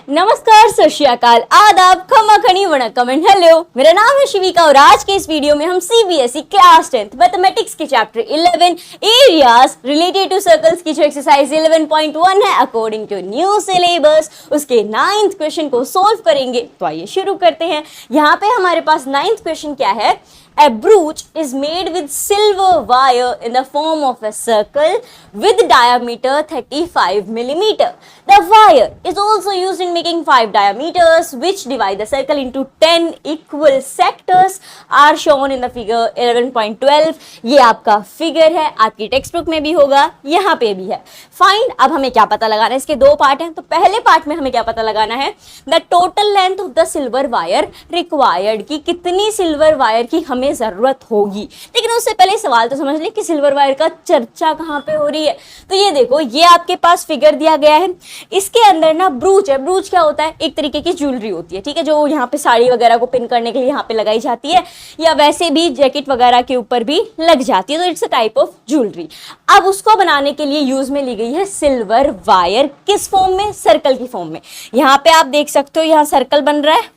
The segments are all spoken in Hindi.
नमस्कार, सत श्री अकाल, आदाब, खमा खनी वणक्कम एंड हेलो। मेरा नाम है शिविका और आज के इस वीडियो में हम सीबीएसई क्लास 10th मैथमेटिक्स के chapter 11 areas related to circles की जो एक्सरसाइज 11.1 है अकॉर्डिंग टू न्यू सिलेबस उसके 9th क्वेश्चन को सोल्व करेंगे। तो आइए शुरू करते हैं। यहाँ पे हमारे पास 9th क्वेश्चन क्या है? A brooch is made with silver wire in the form of a circle with diameter 35 millimeter. The wire is also used in making 5 diameters which divide the circle into 10 equal sectors are shown in the figure 11.12. ये आपका फिगर है, आपकी टेक्स्ट बुक में भी होगा, यहाँ पे भी है। फाइंड, अब हमें क्या पता लगाना है? इसके दो पार्ट हैं। तो पहले पार्ट में हमें क्या पता लगाना है? The total length of the silver wire required, की कितनी सिल्वर वायर की हमें जरूरत होगी। लेकिन उससे पहले सवाल तो समझ लें कि सिल्वर वायर का चर्चा कहाँ पे हो रही है। तो ये देखो, ये आपके पास फिगर दिया गया है, इसके अंदर ना ब्रूच है। ब्रूच क्या होता है? एक तरीके की ज्वेलरी होती है, ठीक है, जो यहाँ पे साड़ी वगैरह को पिन करने के लिए यहाँ पे लगाई जाती है, या वैसे भी जैकेट वगैरह के ऊपर भी लग जाती है। तो it's a type of jewellery. अब उसको बनाने के लिए यूज में ली गई है सिल्वर वायर। किस फॉर्म में? सर्कल की फॉर्म में। यहाँ पे आप देख सकते हो, यहाँ सर्कल बन रहा है,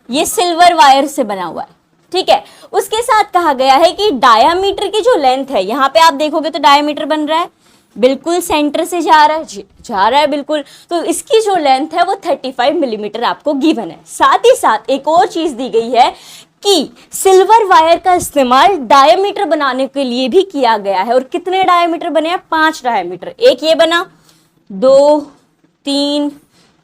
ये सिल्वर वायर से बना हुआ है, ठीक है। उसके साथ कहा गया है कि डायामीटर की जो लेंथ है, यहाँ पे आप देखोगे तो डायामीटर बन रहा है, बिल्कुल सेंटर से जा रहा है बिल्कुल। तो इसकी जो लेंथ है वो 35 मिलीमीटर आपको गिवन है। साथ ही साथ एक और चीज दी गई है कि सिल्वर वायर का इस्तेमाल डायामीटर बनाने के लिए भी किया गया है। और कितने डायामीटर बने हैं? 5 डायामीटर। एक ये बना, 2, 3,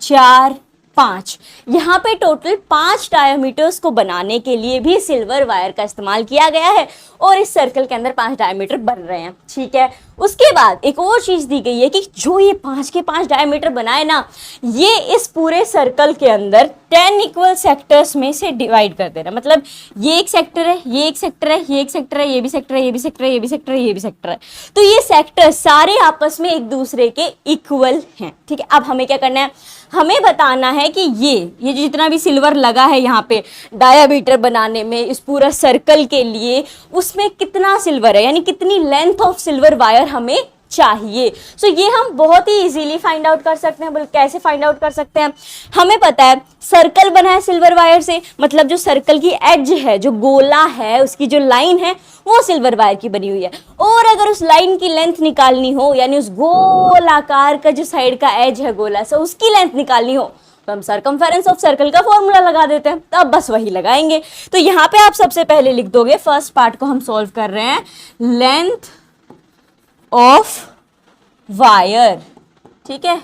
4, 5। यहाँ पे टोटल 5 डायमीटर्स को बनाने के लिए भी सिल्वर वायर का इस्तेमाल किया गया है और इस सर्कल के अंदर 5 डायमीटर बन रहे हैं, ठीक है। उसके बाद एक और चीज दी गई है कि जो ये 5 के 5 डायमीटर बनाए ना, ये इस पूरे सर्कल के अंदर 10 इक्वल सेक्टर्स में से डिवाइड कर देना। मतलब ये एक सेक्टर है, ये एक सेक्टर है, ये एक सेक्टर है, ये भी सेक्टर है, ये भी सेक्टर है, ये भी सेक्टर है, ये भी सेक्टर है। तो ये सेक्टर सारे आपस में एक दूसरे के इक्वल हैं, ठीक है। अब हमें क्या करना है? हमें बताना है कि ये जितना भी सिल्वर लगा है यहाँ पे डायामीटर बनाने में इस पूरा सर्कल के लिए, उसमें कितना सिल्वर है, यानी कितनी लेंथ ऑफ सिल्वर वायर हमें चाहिए। सो ये हम बहुत ही इजीली फाइंड आउट कर सकते हैं। कैसे फाइंड आउट कर सकते हैं? हमें पता है सर्कल बना है सिल्वर वायर से, मतलब जो सर्कल की एज है, जो गोला है, उसकी जो लाइन है वो सिल्वर वायर की बनी हुई है। और अगर उस लाइन की लेंथ निकालनी हो, यानी उस गोल आकार का जो साइड का एज है गोला से, उसकी लेंथ निकालनी हो, तो हम सर्कमफेरेंस ऑफ सर्कल का फॉर्मूला लगा देते हैं। तो अब बस वही लगाएंगे। तो यहाँ पे आप सबसे पहले लिख दोगे, फर्स्ट पार्ट को हम सॉल्व कर रहे हैं, लेंथ ऑफ वायर, ठीक है,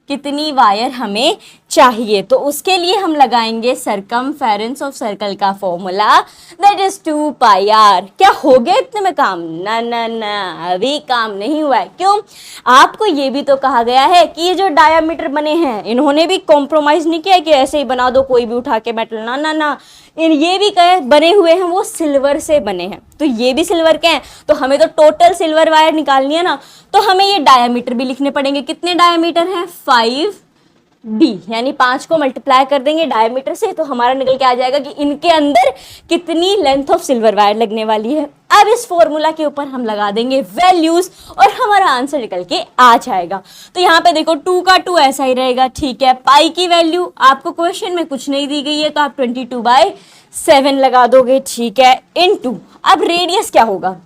कितनी वायर हमें चाहिए। तो उसके लिए हम लगाएंगे सरकमफेरेंस ऑफ सर्कल का formula, that is 2 pi r. क्या हो गया इतने में काम? ना ना ना, अभी काम नहीं हुआ है। क्यों? आपको ये भी तो कहा गया है कि ये जो डायामीटर बने हैं, इन्होंने भी कॉम्प्रोमाइज नहीं किया कि ऐसे ही बना दो कोई भी उठा के मेटल, ना ना ना, ये भी कहे बने हुए हैं वो सिल्वर से बने हैं। तो ये भी सिल्वर के हैं, तो हमें तो टोटल सिल्वर वायर निकालनी है ना, तो हमें ये डायामीटर भी लिखने पड़ेंगे। कितने डायामीटर हैं? 5D, यानी 5 को मल्टीप्लाई कर देंगे डायमीटर से, तो हमारा निकल के आ जाएगा कि इनके अंदर कितनी लेंथ ऑफ सिल्वर वायर लगने वाली है। अब इस फॉर्मूला के ऊपर हम लगा देंगे वैल्यूज और हमारा आंसर निकल के आ जाएगा। तो यहाँ पे देखो 2 का 2 ऐसा ही रहेगा, ठीक है। पाई की वैल्यू आपको क्वेश्चन में कुछ नहीं दी गई है, तो आप 22/7 लगा दोगे, ठीक है, इनटू। अब रेडियस क्या होगा?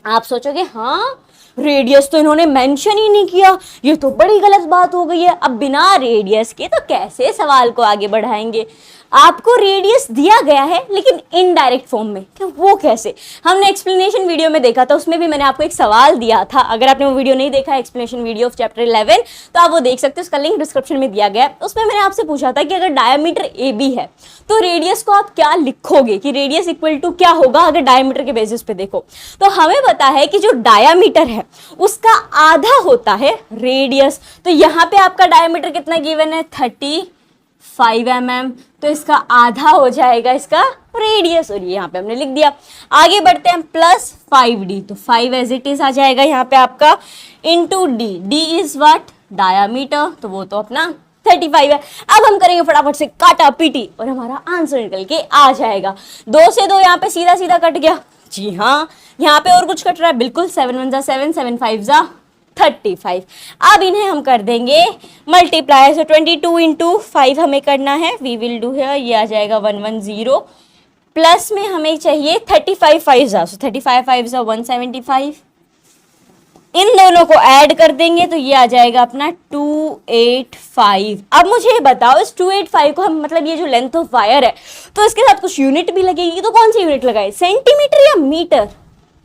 आप सोचोगे हाँ, रेडियस तो इन्होंने मेंशन ही नहीं किया, ये तो बड़ी गलत बात हो गई है। अब बिना रेडियस के तो कैसे सवाल को आगे बढ़ाएंगे? आपको रेडियस दिया गया है लेकिन इनडायरेक्ट फॉर्म में। क्या? वो कैसे? हमने एक्सप्लेनेशन वीडियो में देखा था, उसमें भी मैंने आपको एक सवाल दिया था। अगर आपने वो वीडियो नहीं देखा, एक्सप्लेनेशन वीडियो ऑफ चैप्टर 11, तो आप वो देख सकते हो, उसका लिंक डिस्क्रिप्शन में दिया गया है। उसमें मैंने आपसे पूछा था कि अगर डायमीटर AB है तो रेडियस को आप क्या लिखोगे, कि रेडियस इक्वल टू क्या होगा अगर डायमीटर के बेसिस पे देखो। तो हमें पता है कि जो डायमीटर है उसका आधा होता है रेडियस। तो यहाँ पे आपका डायमीटर कितना गिवन है? 35 mm, तो इसका आधा हो जाएगा इसका रेडियस, और ये यहाँ पे हमने लिख दिया। आगे बढ़ते हैं, प्लस 5D, तो 5 एज इट इज आ जाएगा यहाँ पे आपका, into D। D is what? Diameter, तो वो तो अपना 35 है। अब हम करेंगे फटाफट से काटा पीटी और हमारा आंसर निकल के आ जाएगा। 2 से 2 यहाँ पे सीधा सीधा कट गया। जी हाँ, यहाँ पे और कुछ कट रहा है? बिल्कुल, 7 1 जा 7, 7 5 जा 35। अब इन्हें हम कर देंगे मल्टीप्लाई, सो 22 इंटू 5 हमें करना है, वी विल डू हियर, ये आ जाएगा 110, प्लस में हमें चाहिए 35 5 जा, सो 35 5 जा 175, इन दोनों को ऐड कर देंगे तो ये आ जाएगा अपना 285। अब मुझे ये बताओ इस 285 को हम, मतलब ये जो लेंथ ऑफ वायर है, तो इसके साथ कुछ यूनिट भी लगेगी, तो कौन सी यूनिट लगाए, सेंटीमीटर या मीटर?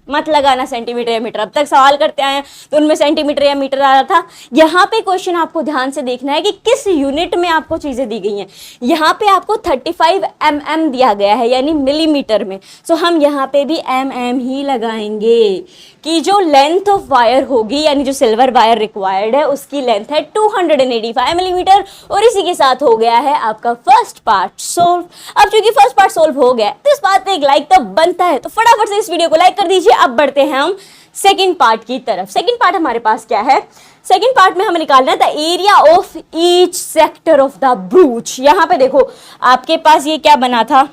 मत लगाना सेंटीमीटर या मीटर, अब तक सवाल करते आए हैं तो उनमें सेंटीमीटर या मीटर आ रहा था। यहाँ पे क्वेश्चन आपको ध्यान से देखना है कि किस यूनिट में आपको चीजें दी गई हैं। यहाँ पे आपको 35 mm दिया गया है, यानी मिलीमीटर में, सो हम यहाँ पे भी mm ही लगाएंगे कि जो लेंथ ऑफ वायर होगी, यानी जो सिल्वर वायर रिक्वायर्ड है उसकी लेंथ है 285 मिलीमीटर। और इसी के साथ हो गया है आपका फर्स्ट पार्ट सोल्व। अब चूंकि फर्स्ट पार्ट सोल्व हो गया तो इस बात पे एक लाइक तो बनता है, तो फटाफट से इस वीडियो को लाइक कर दीजिए। अब बढ़ते हैं हम सेकंड पार्ट की तरफ। सेकंड पार्ट हमारे पास क्या है, सेकंड पार्ट में हमें निकालना है the area of each sector of the ब्रूच। यहाँ पे देखो आपके पास ये क्या बना था,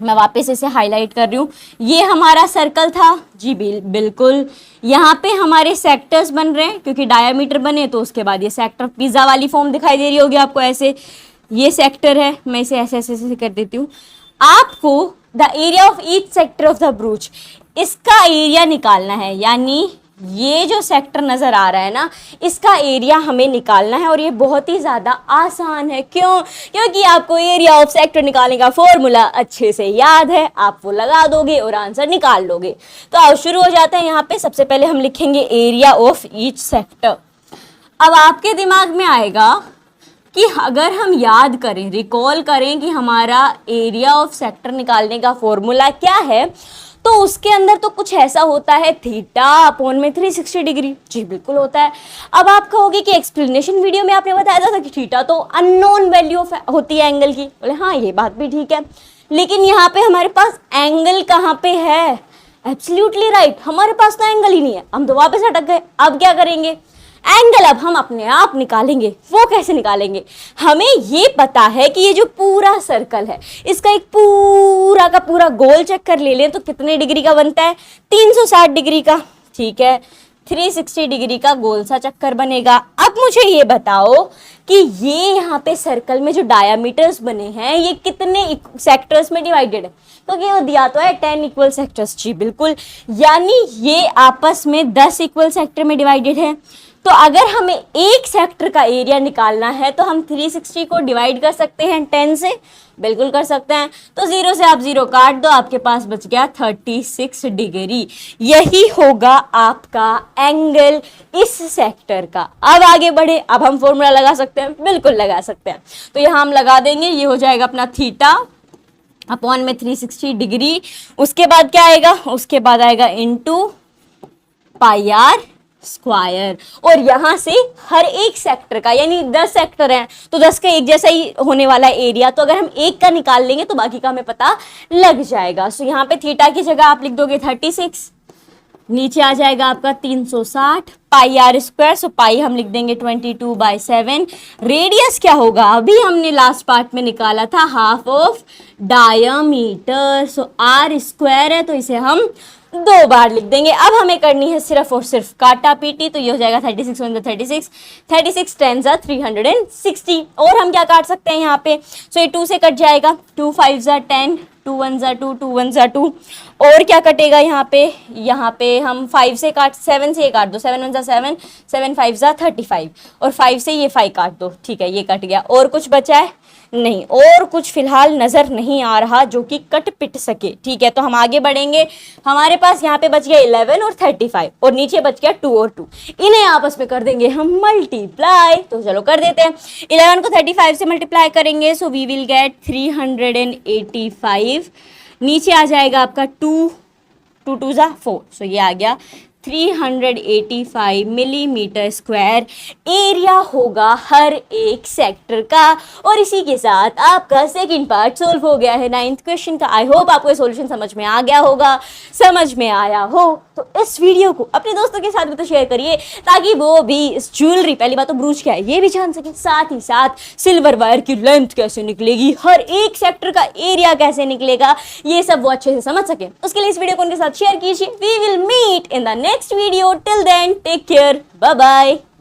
मैं वापस इसे हाईलाइट कर रही हूँ, ये हमारा सर्कल था जी, बिल्कुल। यहाँ पे हमारे सेक्टर्स बन रहे हैं, क्योंकि डायमीटर बने तो उसके बाद ये सेक्टर पिज्जा वाली फॉर्म दिखाई दे रही होगी आपको, ऐसे ये सेक्टर है, मैं इसे ऐसे ऐसे ऐसे कर देती हूँ। आपको the area of each sector of the ब्रूच, इसका एरिया निकालना है, यानी ये जो सेक्टर नजर आ रहा है ना, इसका एरिया हमें निकालना है। और ये बहुत ही ज्यादा आसान है, क्यों? क्योंकि आपको एरिया ऑफ सेक्टर निकालने का फॉर्मूला अच्छे से याद है, आप वो लगा दोगे और आंसर निकाल लोगे। तो आओ शुरू हो जाते हैं। यहाँ पे सबसे पहले हम लिखेंगे एरिया ऑफ ईच सेक्टर। अब आपके दिमाग में आएगा कि अगर हम याद करें, रिकॉल करें कि हमारा एरिया ऑफ सेक्टर निकालने का फॉर्मूला क्या है, तो उसके अंदर तो कुछ ऐसा होता है, थीटा अपॉन में 360 डिग्री। जी बिल्कुल होता है। अब आप कहोगे कि एक्सप्लेनेशन वीडियो में आपने बताया था कि थीटा तो अननोन वैल्यू होती है एंगल की। बोले हाँ ये बात भी ठीक है, लेकिन यहाँ पे हमारे पास एंगल कहाँ पे है? एब्सोल्युटली राइट, हमारे पास तो एंगल ही नहीं है, हम तो वापस अटक गए। अब क्या करेंगे, एंगल अब हम अपने आप निकालेंगे। वो कैसे निकालेंगे? हमें ये पता है कि ये जो पूरा सर्कल है, इसका एक पूरा का पूरा गोल चक्कर ले लें तो कितने डिग्री का बनता है? 360 डिग्री का। ठीक है, 360 डिग्री का गोल सा चक्कर बनेगा। अब मुझे ये बताओ कि ये यहाँ पे सर्कल में जो डायामीटर्स बने हैं, ये कितने सेक्टर्स में डिवाइडेड है? क्योंकि वो दिया तो है 10 इक्वल सेक्टर्स। जी बिल्कुल, यानी ये आपस में 10 इक्वल सेक्टर में डिवाइडेड है। तो अगर हमें एक सेक्टर का एरिया निकालना है तो हम 360 को डिवाइड कर सकते हैं 10 से, बिल्कुल कर सकते हैं। तो 0 से आप 0 काट दो, आपके पास बच गया 36 डिग्री। यही होगा आपका एंगल इस सेक्टर का। अब आगे बढ़े, अब हम फॉर्मूला लगा सकते हैं, बिल्कुल लगा सकते हैं। तो यहाँ हम लगा देंगे, ये हो जाएगा अपना थीटा अपॉन में 360 डिग्री। उसके बाद क्या आएगा? उसके बाद आएगा इनटू पाई आर स्क्वायर। और यहां से हर एक सेक्टर का, यानी 10 सेक्टर हैं तो 10 का एक जैसा ही होने वाला एरिया, तो अगर हम एक का निकाल लेंगे तो बाकी का हमें पता लग जाएगा। सो यहाँ पे थीटा की जगह आप लिख दोगे 36, नीचे आ जाएगा आपका 360 पाई आर स्क्वायर। सो पाई हम लिख देंगे 22/7। रेडियस क्या होगा? अभी हमने लास्ट पार्ट में निकाला था half of diameter. So r square है तो इसे हम 2 बार लिख देंगे। अब हमें करनी है सिर्फ और सिर्फ काटा पीटी, तो ये हो जाएगा 36 × 36, 36 10 360। और हम क्या काट सकते हैं यहाँ पे? सो ये 2 से कट जाएगा, 2 5 10, 2 1 2, 2 1 2। और क्या कटेगा यहाँ पे? यहाँ पे हम 5 से काट, 7 से ये काट दो, 7 1 7, 7 5 35, और 5 से ये 5 काट दो। ठीक है, ये कट गया। और कुछ बचा है? नहीं, और कुछ फिलहाल नजर नहीं आ रहा जो कि कट पिट सके। ठीक है, तो हम आगे बढ़ेंगे। हमारे पास यहाँ पे बच गया 11 और 35, और नीचे बच गया 2 और 2। इन्हें आपस में कर देंगे हम मल्टीप्लाई। तो चलो कर देते हैं। 11 को 35 से मल्टीप्लाई करेंगे, सो वी विल गेट 385। नीचे आ जाएगा आपका 2 2 जा 4, सो ये आ गया 385 मिलीमीटर स्क्वायर एरिया होगा हर एक सेक्टर का। और इसी के साथ आपका सेकंड पार्ट सोल्व हो गया है 9th क्वेश्चन का। आई होप आपको ये सॉल्यूशन समझ में आ गया होगा। समझ में आया हो तो इस वीडियो को अपने दोस्तों के साथ भी तो शेयर करिए, ताकि वो भी इस ज्वेलरी, पहली बात तो ब्रूच क्या है ये भी जान सके, साथ ही साथ सिल्वर वायर की लेंथ कैसे निकलेगी, हर एक सेक्टर का एरिया कैसे निकलेगा, ये सब वो अच्छे से समझ सके। उसके लिए इस वीडियो को उनके साथ शेयर कीजिए। We will meet in the next video. Till then, take care. Bye bye.